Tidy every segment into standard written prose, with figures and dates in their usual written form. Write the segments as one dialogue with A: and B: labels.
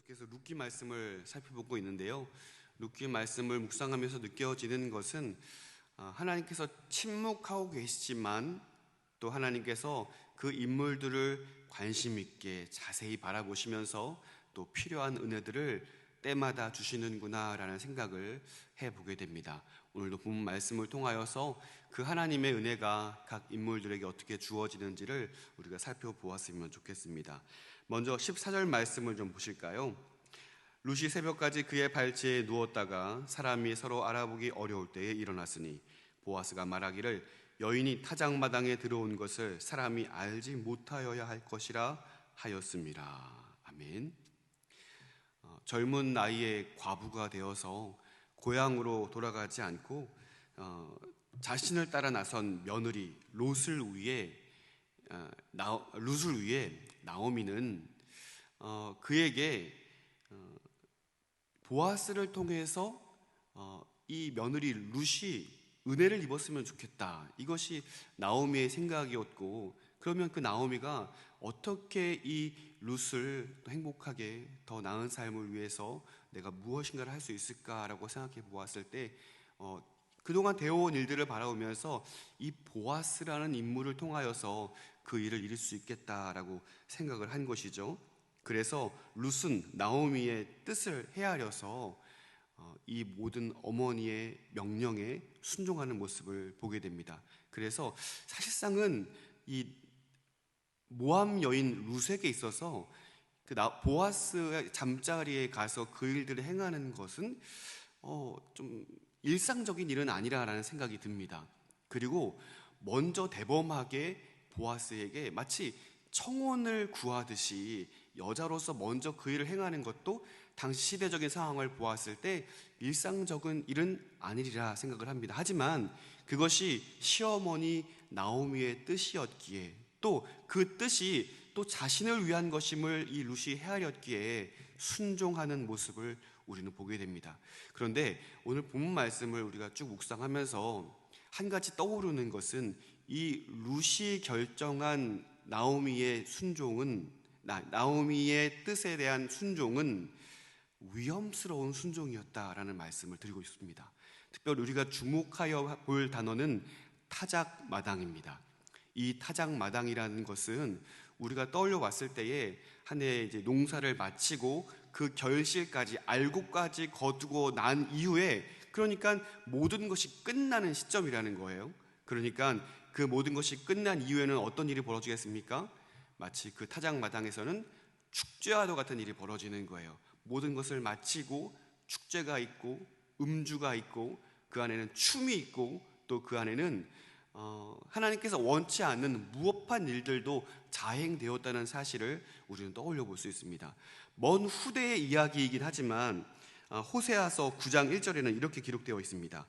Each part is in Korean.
A: 계속해서 룻기 말씀을 살펴보고 있는데요. 룻기 말씀을 묵상하면서 느껴지는 것은 하나님께서 침묵하고 계시지만 또 하나님께서 그 인물들을 관심 있게 자세히 바라보시면서 또 필요한 은혜들을 때마다 주시는구나라는 생각을 해보게 됩니다. 오늘도 본문 말씀을 통하여서 그 하나님의 은혜가 각 인물들에게 어떻게 주어지는지를 우리가 살펴보았으면 좋겠습니다. 먼저 14절 말씀을 좀 보실까요? 룻이 새벽까지 그의 발치에 누웠다가 사람이 서로 알아보기 어려울 때에 일어났으니 보아스가 말하기를 여인이 타작마당에 들어온 것을 사람이 알지 못하여야 할 것이라 하였습니다. 아멘. 젊은 나이에 과부가 되어서 고향으로 돌아가지 않고 자신을 따라 나선 며느리 롯을 위해 나오미는 그에게 보아스를 통해서 이 며느리 룻이 은혜를 입었으면 좋겠다. 이것이 나오미의 생각이었고, 그러면 그 나오미가 어떻게 이 룻을 행복하게 더 나은 삶을 위해서 내가 무엇인가를 할 수 있을까라고 생각해 보았을 때 그동안 되어온 일들을 바라보면서 이 보아스라는 인물을 통하여서 그 일을 이룰 수 있겠다라고 생각을 한 것이죠. 그래서 룻은 나오미의 뜻을 헤아려서 이 모든 어머니의 명령에 순종하는 모습을 보게 됩니다. 그래서 사실상은 이 모함 여인 룻에게 있어서 그 보아스의 잠자리에 가서 그 일들을 행하는 것은 좀 일상적인 일은 아니라는 생각이 듭니다. 그리고 먼저 대범하게 보아스에게 마치 청혼을 구하듯이 여자로서 먼저 그 일을 행하는 것도 당시 시대적인 상황을 보았을 때 일상적인 일은 아니리라 생각을 합니다. 하지만 그것이 시어머니 나오미의 뜻이었기에 또 그 뜻이 또 자신을 위한 것임을 이 룻이 헤아렸기에 순종하는 모습을 우리는 보게 됩니다. 그런데 오늘 본문 말씀을 우리가 쭉 묵상하면서 한 가지 떠오르는 것은 이 룻이 결정한 나오미의 뜻에 대한 순종은 위험스러운 순종이었다라는 말씀을 드리고 있습니다. 특별히 우리가 주목하여 볼 단어는 타작마당입니다. 이 타작마당이라는 것은 우리가 떠올려 봤을 때에 한 해 이제 농사를 마치고 그 결실까지 알곡까지 거두고 난 이후에 그러니까 모든 것이 끝나는 시점이라는 거예요. 그러니까 그 모든 것이 끝난 이후에는 어떤 일이 벌어지겠습니까? 마치 그 타작마당에서는 축제와도 같은 일이 벌어지는 거예요. 모든 것을 마치고 축제가 있고 음주가 있고 그 안에는 춤이 있고 또 그 안에는 하나님께서 원치 않는 무법한 일들도 자행되었다는 사실을 우리는 떠올려 볼 수 있습니다. 먼 후대의 이야기이긴 하지만 호세아서 9장 1절에는 이렇게 기록되어 있습니다.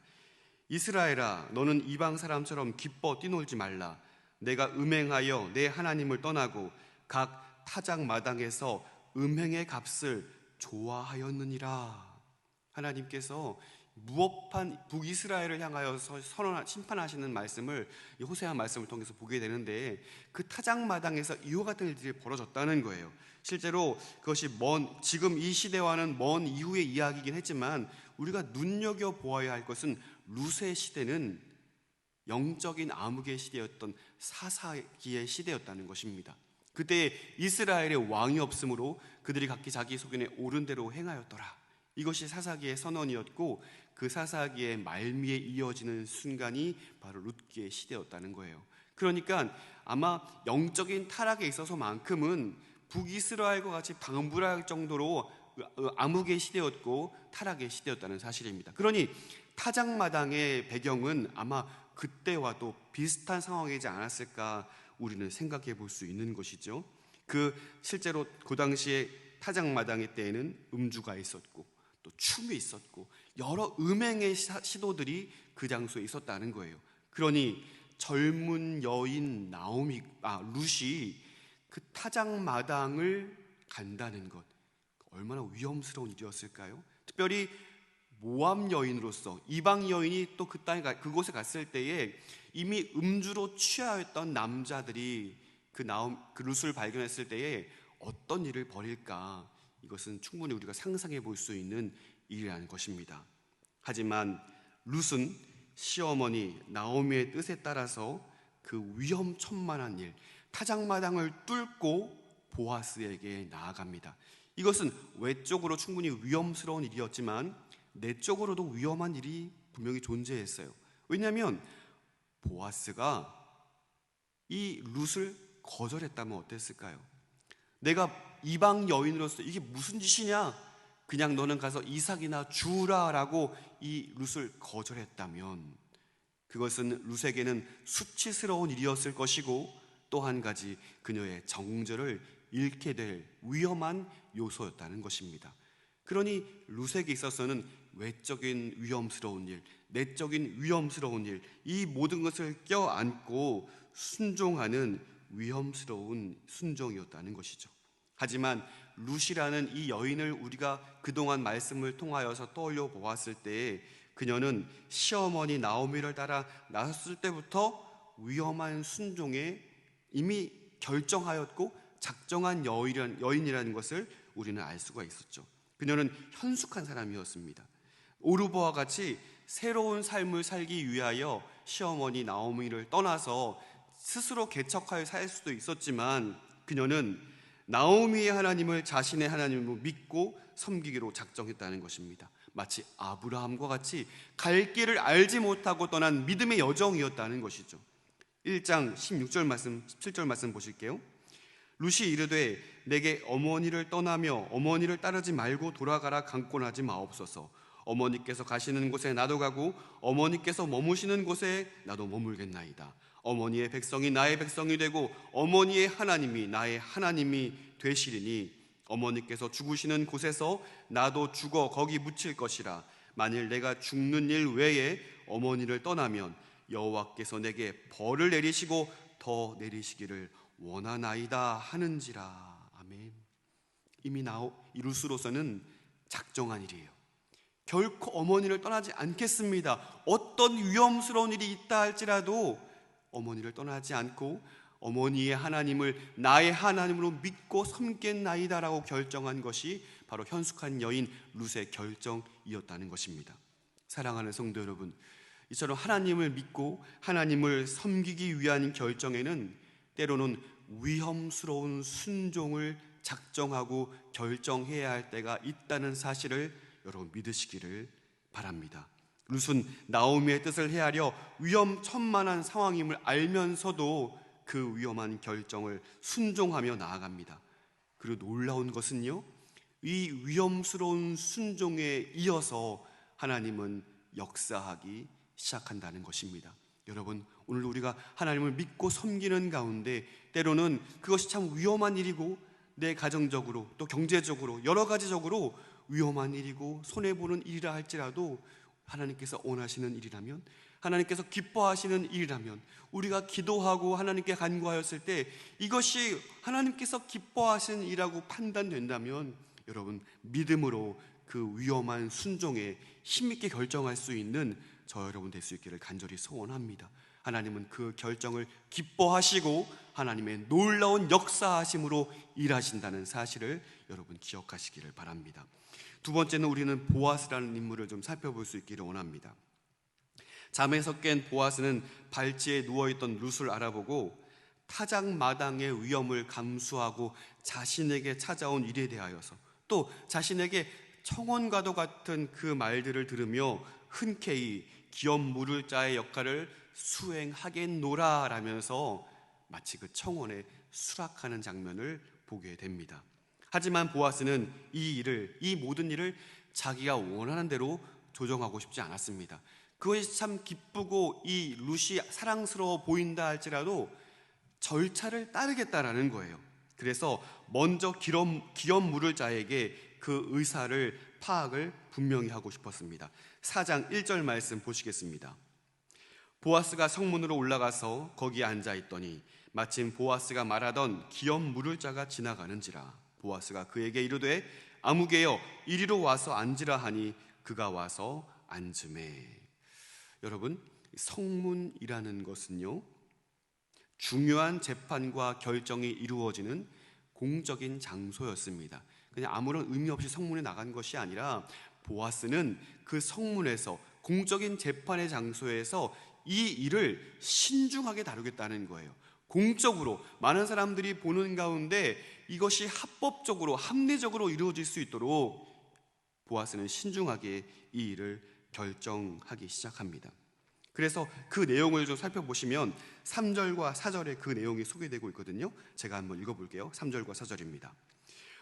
A: 이스라엘아, 너는 이방 사람처럼 기뻐 뛰놀지 말라. 내가 음행하여 내 하나님을 떠나고 각 타작마당에서 음행의 값을 좋아하였느니라. 하나님께서 무법한 북이스라엘을 향하여 심판하시는 말씀을 이 호세아 말씀을 통해서 보게 되는데 그 타작마당에서 이와 같은 일들이 벌어졌다는 거예요. 실제로 그것이 지금 이 시대와는 먼 이후의 이야기이긴 했지만 우리가 눈여겨보아야 할 것은 룻의 시대는 영적인 암흑의 시대였던 사사기의 시대였다는 것입니다. 그때 이스라엘의 왕이 없으므로 그들이 각기 자기 소견에 옳은 대로 행하였더라. 이것이 사사기의 선언이었고 그 사사기의 말미에 이어지는 순간이 바로 룻기의 시대였다는 거예요. 그러니까 아마 영적인 타락에 있어서만큼은 북이스라엘과 같이 방불할 정도로 암흑의 시대였고 타락의 시대였다는 사실입니다. 그러니 타작마당의 배경은 아마 그때와도 비슷한 상황이지 않았을까 우리는 생각해 볼 수 있는 것이죠. 실제로 그 당시에 타작마당의 때에는 음주가 있었고 또 춤이 있었고 여러 음행의 시도들이 그 장소에 있었다는 거예요. 그러니 젊은 여인 룻이 그 타작마당을 간다는 것 얼마나 위험스러운 일이었을까요? 특별히 모함 여인으로서 이방 여인이 또 그곳에 갔을 때에 이미 음주로 취하였던 남자들이 그 룻을 발견했을 때에 어떤 일을 벌일까 이것은 충분히 우리가 상상해 볼 수 있는 일이라는 것입니다. 하지만 룻은 시어머니 나오미의 뜻에 따라서 그 위험천만한 일, 타작마당을 뚫고 보아스에게 나아갑니다. 이것은 외적으로 충분히 위험스러운 일이었지만 내적으로도 위험한 일이 분명히 존재했어요. 왜냐하면 보아스가 이 룻을 거절했다면 어땠을까요? 내가 이방 여인으로서 이게 무슨 짓이냐? 그냥 너는 가서 이삭이나 주라라고 이 룻을 거절했다면 그것은 룻에게는 수치스러운 일이었을 것이고 또 한 가지 그녀의 정절을 잃게 될 위험한 요소였다는 것입니다. 그러니 룻에게 있어서는 외적인 위험스러운 일, 내적인 위험스러운 일, 이 모든 것을 껴안고 순종하는 위험스러운 순종이었다는 것이죠. 하지만 룻이라는 이 여인을 우리가 그동안 말씀을 통하여서 떠올려 보았을 때 그녀는 시어머니 나오미를 따라 나섰을 때부터 위험한 순종에 이미 결정하였고 작정한 여인이라는 것을 우리는 알 수가 있었죠. 그녀는 현숙한 사람이었습니다. 오르버와 같이 새로운 삶을 살기 위하여 시어머니 나오미를 떠나서 스스로 개척하여 살 수도 있었지만 그녀는 나오미의 하나님을 자신의 하나님으로 믿고 섬기기로 작정했다는 것입니다. 마치 아브라함과 같이 갈 길을 알지 못하고 떠난 믿음의 여정이었다는 것이죠. 1장 16절 말씀, 17절 말씀 보실게요. 룻이 이르되 내게 어머니를 떠나며 어머니를 따르지 말고 돌아가라 강권하지 마옵소서. 어머니께서 가시는 곳에 나도 가고 어머니께서 머무시는 곳에 나도 머물겠나이다. 어머니의 백성이 나의 백성이 되고 어머니의 하나님이 나의 하나님이 되시리니 어머니께서 죽으시는 곳에서 나도 죽어 거기 묻힐 것이라. 만일 내가 죽는 일 외에 어머니를 떠나면 여호와께서 내게 벌을 내리시고 더 내리시기를 원하나이다 하는지라. 아멘. 이미 이 룻으로서는 작정한 일이에요. 결코 어머니를 떠나지 않겠습니다. 어떤 위험스러운 일이 있다 할지라도 어머니를 떠나지 않고 어머니의 하나님을 나의 하나님으로 믿고 섬겠나이다라고 결정한 것이 바로 현숙한 여인 룻의 결정이었다는 것입니다. 사랑하는 성도 여러분, 이처럼 하나님을 믿고 하나님을 섬기기 위한 결정에는 때로는 위험스러운 순종을 작정하고 결정해야 할 때가 있다는 사실을 여러분 믿으시기를 바랍니다. 룻은 나오미의 뜻을 헤아려 위험천만한 상황임을 알면서도 그 위험한 결정을 순종하며 나아갑니다. 그리고 놀라운 것은요, 이 위험스러운 순종에 이어서 하나님은 역사하기 시작한다는 것입니다. 여러분, 오늘 우리가 하나님을 믿고 섬기는 가운데 때로는 그것이 참 위험한 일이고 내 가정적으로 또 경제적으로 여러 가지적으로 위험한 일이고 손해보는 일이라 할지라도 하나님께서 원하시는 일이라면, 하나님께서 기뻐하시는 일이라면, 우리가 기도하고 하나님께 간구하였을 때 이것이 하나님께서 기뻐하시는 일이라고 판단된다면 여러분 믿음으로 그 위험한 순종에 힘있게 결정할 수 있는 저 여러분 될 수 있기를 간절히 소원합니다. 하나님은 그 결정을 기뻐하시고 하나님의 놀라운 역사하심으로 일하신다는 사실을 여러분 기억하시기를 바랍니다. 두 번째는 우리는 보아스라는 인물을 좀 살펴볼 수 있기를 원합니다. 잠에서 깬 보아스는 발치에 누워있던 룻을 알아보고 타작마당의 위험을 감수하고 자신에게 찾아온 일에 대하여서 또 자신에게 청혼과도 같은 그 말들을 들으며 흔쾌히 기업 물을 자의 역할을 수행하겠노라 라면서 마치 그 청혼에 수락하는 장면을 보게 됩니다. 하지만 보아스는 이 모든 일을 자기가 원하는 대로 조정하고 싶지 않았습니다. 그것이 참 기쁘고 이 룻이 사랑스러워 보인다 할지라도 절차를 따르겠다라는 거예요. 그래서 먼저 기업 물을 자에게 그 의사를 파악을 분명히 하고 싶었습니다. 4장 1절 말씀 보시겠습니다. 보아스가 성문으로 올라가서 거기에 앉아있더니 마침 보아스가 말하던 기업 물을 자가 지나가는지라. 보아스가 그에게 이르되 아무개여 이리로 와서 앉으라 하니 그가 와서 앉으매. 여러분, 성문이라는 것은요, 중요한 재판과 결정이 이루어지는 공적인 장소였습니다. 그냥 아무런 의미 없이 성문에 나간 것이 아니라 보아스는 그 성문에서 공적인 재판의 장소에서 이 일을 신중하게 다루겠다는 거예요. 공적으로 많은 사람들이 보는 가운데 이것이 합법적으로 합리적으로 이루어질 수 있도록 보아스는 신중하게 이 일을 결정하기 시작합니다. 그래서 그 내용을 좀 살펴보시면 3절과 4절에 그 내용이 소개되고 있거든요. 제가 한번 읽어볼게요. 3절과 4절입니다.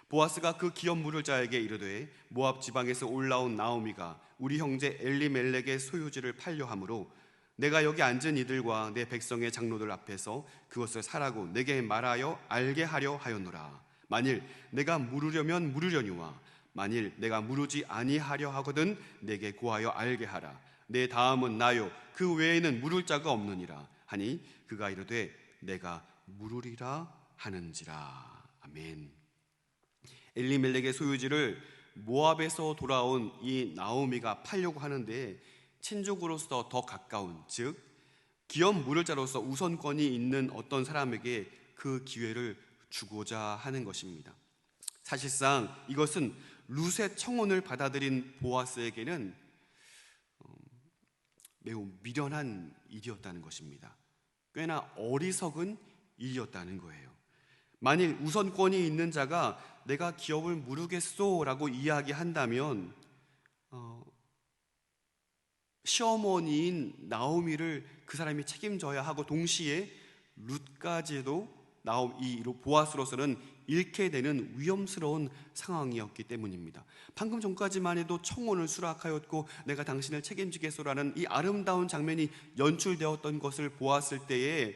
A: 보아스가 그 기업 물을 자에게 이르되 모압 지방에서 올라온 나오미가 우리 형제 엘리멜렉의 소유지를 팔려 함으로 내가 여기 앉은 이들과 내 백성의 장로들 앞에서 그것을 사라고 내게 말하여 알게 하려 하였노라. 만일 내가 물으려면 물으려니와 만일 내가 물으지 아니하려 하거든 내게 구하여 알게 하라. 내 다음은 나요 그 외에는 물을 자가 없느니라 하니 그가 이르되 내가 물으리라 하는지라. 아멘. 엘리멜렉의 소유지를 모압에서 돌아온 이 나오미가 팔려고 하는데 친족으로서 더 가까운, 즉 기업 물을 자로서 우선권이 있는 어떤 사람에게 그 기회를 주고자 하는 것입니다. 사실상 이것은 룻의 청혼을 받아들인 보아스에게는 매우 미련한 일이었다는 것입니다. 꽤나 어리석은 일이었다는 거예요. 만일 우선권이 있는 자가 내가 기업을 물으겠소라고 이야기한다면 시어머니인 나오미를 그 사람이 책임져야 하고 동시에 룻까지도 이 보아스로서는 잃게 되는 위험스러운 상황이었기 때문입니다. 방금 전까지만 해도 청혼을 수락하였고 내가 당신을 책임지겠소라는 이 아름다운 장면이 연출되었던 것을 보았을 때에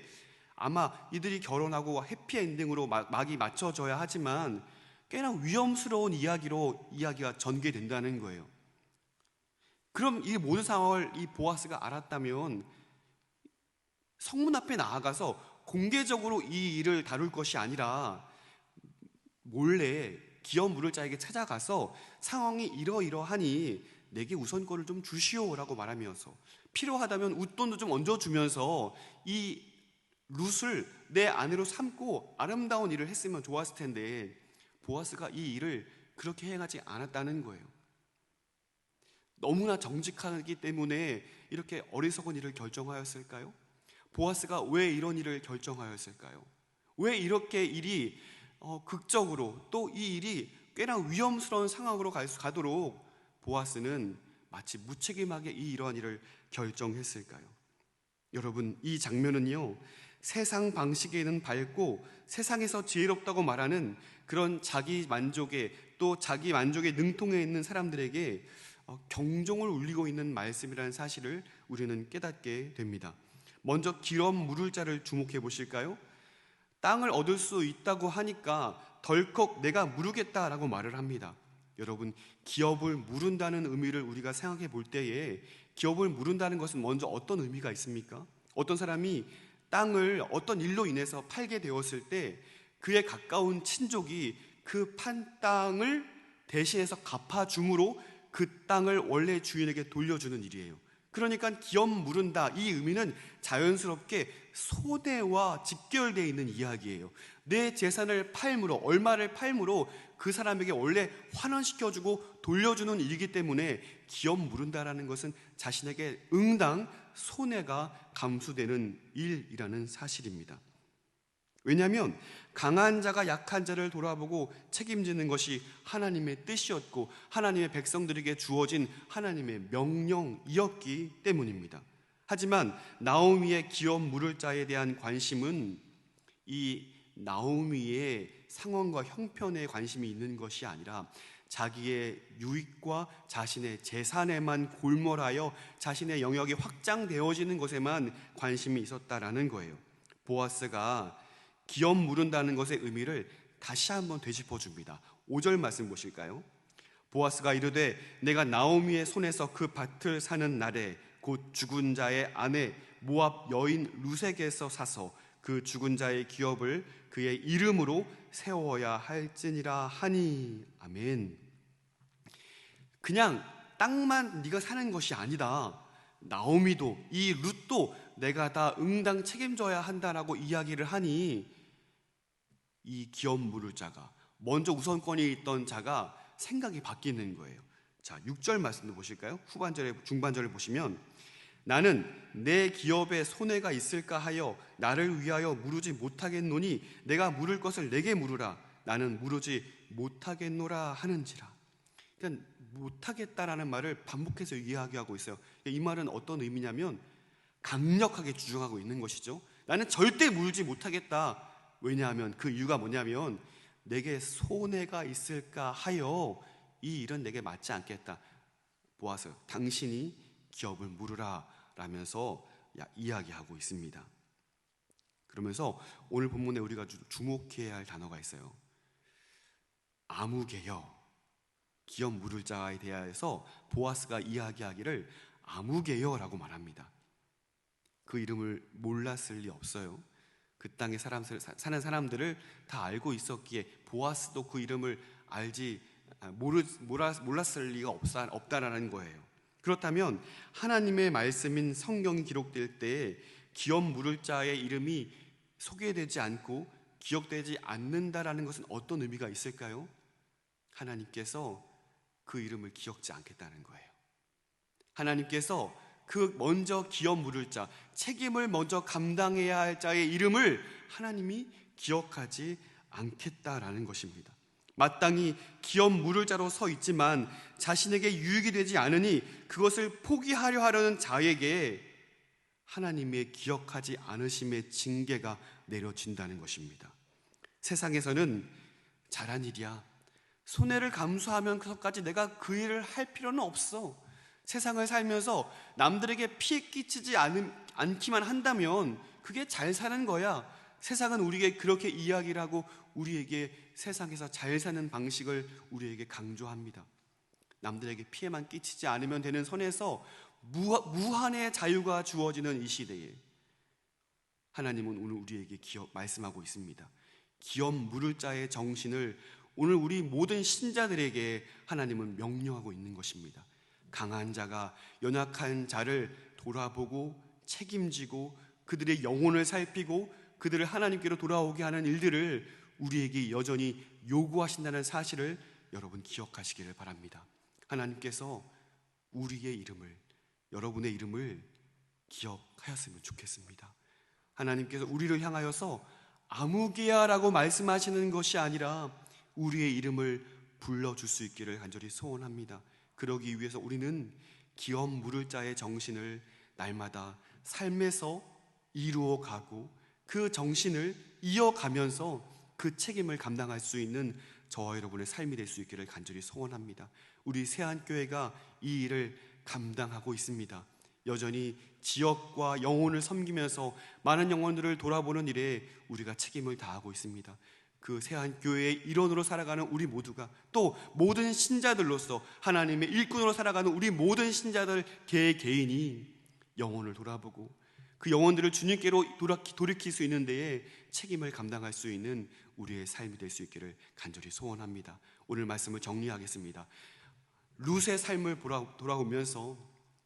A: 아마 이들이 결혼하고 해피엔딩으로 막이 맞춰져야 하지만 꽤나 위험스러운 이야기가 전개된다는 거예요. 그럼 이 모든 상황을 이 보아스가 알았다면 성문 앞에 나아가서 공개적으로 이 일을 다룰 것이 아니라 몰래 기업 물을 자에게 찾아가서 상황이 이러이러하니 내게 우선권을 좀 주시오라고 말하면서 필요하다면 웃돈도 좀 얹어주면서 이 룻을 내 아내로 삼고 아름다운 일을 했으면 좋았을 텐데 보아스가 이 일을 그렇게 행하지 않았다는 거예요. 너무나 정직하기 때문에 이렇게 어리석은 일을 결정하였을까요? 보아스가 왜 이런 일을 결정하였을까요? 왜 이렇게 일이 극적으로 또 이 일이 꽤나 위험스러운 상황으로 가도록 보아스는 마치 무책임하게 이러한 일을 결정했을까요? 여러분, 이 장면은요, 세상 방식에는 밝고 세상에서 지혜롭다고 말하는 그런 자기 만족에 능통해 있는 사람들에게 경종을 울리고 있는 말씀이라는 사실을 우리는 깨닫게 됩니다. 먼저 기업 물을 자를 주목해 보실까요? 땅을 얻을 수 있다고 하니까 덜컥 내가 물으겠다라고 말을 합니다. 여러분, 기업을 물은다는 의미를 우리가 생각해 볼 때에 기업을 물은다는 것은 먼저 어떤 의미가 있습니까? 어떤 사람이 땅을 어떤 일로 인해서 팔게 되었을 때 그에 가까운 친족이 그 판 땅을 대신해서 갚아줌으로 그 땅을 원래 주인에게 돌려주는 일이에요. 그러니까 기업 물은다, 이 의미는 자연스럽게 손해와 직결되어 있는 이야기예요. 내 재산을 팔므로, 얼마를 팔므로 그 사람에게 원래 환원시켜주고 돌려주는 일이기 때문에 기업 물은다라는 것은 자신에게 응당 손해가 감수되는 일이라는 사실입니다. 왜냐하면 강한 자가 약한 자를 돌아보고 책임지는 것이 하나님의 뜻이었고 하나님의 백성들에게 주어진 하나님의 명령이었기 때문입니다. 하지만 나오미의 기업 물을 자에 대한 관심은 이 나오미의 상황과 형편에 관심이 있는 것이 아니라 자기의 유익과 자신의 재산에만 골몰하여 자신의 영역이 확장되어지는 것에만 관심이 있었다라는 거예요. 보아스가 기업 물은다는 것의 의미를 다시 한번 되짚어줍니다. 5절 말씀 보실까요? 보아스가 이르되 내가 나오미의 손에서 그 밭을 사는 날에 곧 죽은 자의 아내 모압 여인 룻에게서 사서 그 죽은 자의 기업을 그의 이름으로 세워야 할지니라 하니. 아멘. 그냥 땅만 네가 사는 것이 아니다. 나오미도 이 룻도 내가 다 응당 책임져야 한다라고 이야기를 하니 이 기업 물을 자가 먼저 우선권이 있던 자가 생각이 바뀌는 거예요. 자, 6절 말씀도 보실까요? 중반절에 보시면 나는 내 기업에 손해가 있을까 하여 나를 위하여 물으지 못하겠노니 내가 물을 것을 내게 물으라. 나는 물으지 못하겠노라 하는지라. 그러니까 못하겠다라는 말을 반복해서 이야기하고 있어요. 이 말은 어떤 의미냐면 강력하게 주장하고 있는 것이죠. 나는 절대 물지 못하겠다. 왜냐하면 그 이유가 뭐냐면 내게 손해가 있을까 하여 이 일은 내게 맞지 않겠다. 보아서 당신이 기업을 물으라 라면서 이야기하고 있습니다. 그러면서 오늘 본문에 우리가 주목해야 할 단어가 있어요. 아무개여. 기업 물을 자에 대하여서 보아스가 이야기하기를 아무개여라고 말합니다. 그 이름을 몰랐을 리 없어요. 그 땅에 사는 사람들을 다 알고 있었기에 보아스도 그 이름을 몰랐을 리가 없다라는 거예요. 그렇다면 하나님의 말씀인 성경이 기록될 때 기업 물을 자의 이름이 소개되지 않고 기억되지 않는다라는 것은 어떤 의미가 있을까요? 하나님께서 그 이름을 기억지 않겠다는 거예요. 하나님께서 그 먼저 기업 물을 자, 책임을 먼저 감당해야 할 자의 이름을 하나님이 기억하지 않겠다라는 것입니다. 마땅히 기업 물을 자로 서 있지만 자신에게 유익이 되지 않으니 그것을 포기하려 하려는 자에게 하나님의 기억하지 않으심의 징계가 내려진다는 것입니다. 세상에서는 잘한 일이야, 손해를 감수하면서까지 내가 그 일을 할 필요는 없어. 세상을 살면서 남들에게 피해 끼치지 않기만 한다면 그게 잘 사는 거야. 세상은 우리에게 그렇게 이야기를 하고 우리에게 세상에서 잘 사는 방식을 우리에게 강조합니다. 남들에게 피해만 끼치지 않으면 되는 선에서 무한의 자유가 주어지는 이 시대에 하나님은 오늘 우리에게 말씀하고 있습니다. 기업 물을 자의 정신을 오늘 우리 모든 신자들에게 하나님은 명령하고 있는 것입니다. 강한 자가 연약한 자를 돌아보고 책임지고 그들의 영혼을 살피고 그들을 하나님께로 돌아오게 하는 일들을 우리에게 여전히 요구하신다는 사실을 여러분 기억하시기를 바랍니다. 하나님께서 우리의 이름을, 여러분의 이름을 기억하였으면 좋겠습니다. 하나님께서 우리를 향하여서 아무개야라고 말씀하시는 것이 아니라 우리의 이름을 불러줄 수 있기를 간절히 소원합니다. 그러기 위해서 우리는 기업 물을 자의 정신을 날마다 삶에서 이루어가고 그 정신을 이어가면서 그 책임을 감당할 수 있는 저와 여러분의 삶이 될 수 있기를 간절히 소원합니다. 우리 세안교회가 이 일을 감당하고 있습니다. 여전히 지역과 영혼을 섬기면서 많은 영혼들을 돌아보는 일에 우리가 책임을 다하고 있습니다. 그 세안교회의 일원으로 살아가는 우리 모두가 또 모든 신자들로서 하나님의 일꾼으로 살아가는 우리 모든 신자들 개개인이 영혼을 돌아보고 그 영혼들을 주님께로 돌이킬 수 있는 데에 책임을 감당할 수 있는 우리의 삶이 될 수 있기를 간절히 소원합니다. 오늘 말씀을 정리하겠습니다. 룻의 삶을 돌아오면서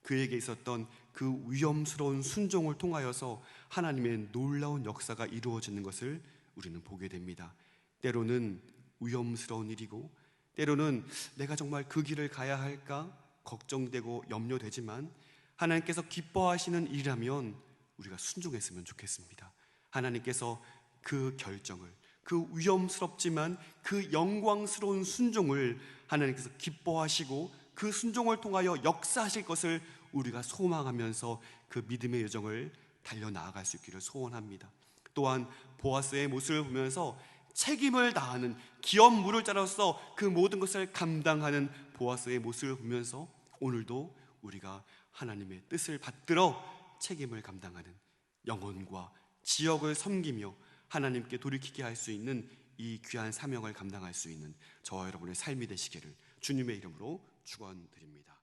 A: 그에게 있었던 그 위험스러운 순종을 통하여서 하나님의 놀라운 역사가 이루어지는 것을 우리는 보게 됩니다. 때로는 위험스러운 일이고 때로는 내가 정말 그 길을 가야 할까 걱정되고 염려되지만 하나님께서 기뻐하시는 일이라면 우리가 순종했으면 좋겠습니다. 하나님께서 그 결정을, 그 위험스럽지만 그 영광스러운 순종을 하나님께서 기뻐하시고 그 순종을 통하여 역사하실 것을 우리가 소망하면서 그 믿음의 여정을 달려나아갈 수 있기를 소원합니다. 또한 보아스의 모습을 보면서 책임을 다하는 기업 물을 자로서 그 모든 것을 감당하는 보아스의 모습을 보면서 오늘도 우리가 하나님의 뜻을 받들어 책임을 감당하는 영혼과 지역을 섬기며 하나님께 돌이키게 할 수 있는 이 귀한 사명을 감당할 수 있는 저와 여러분의 삶이 되시기를 주님의 이름으로 축원드립니다.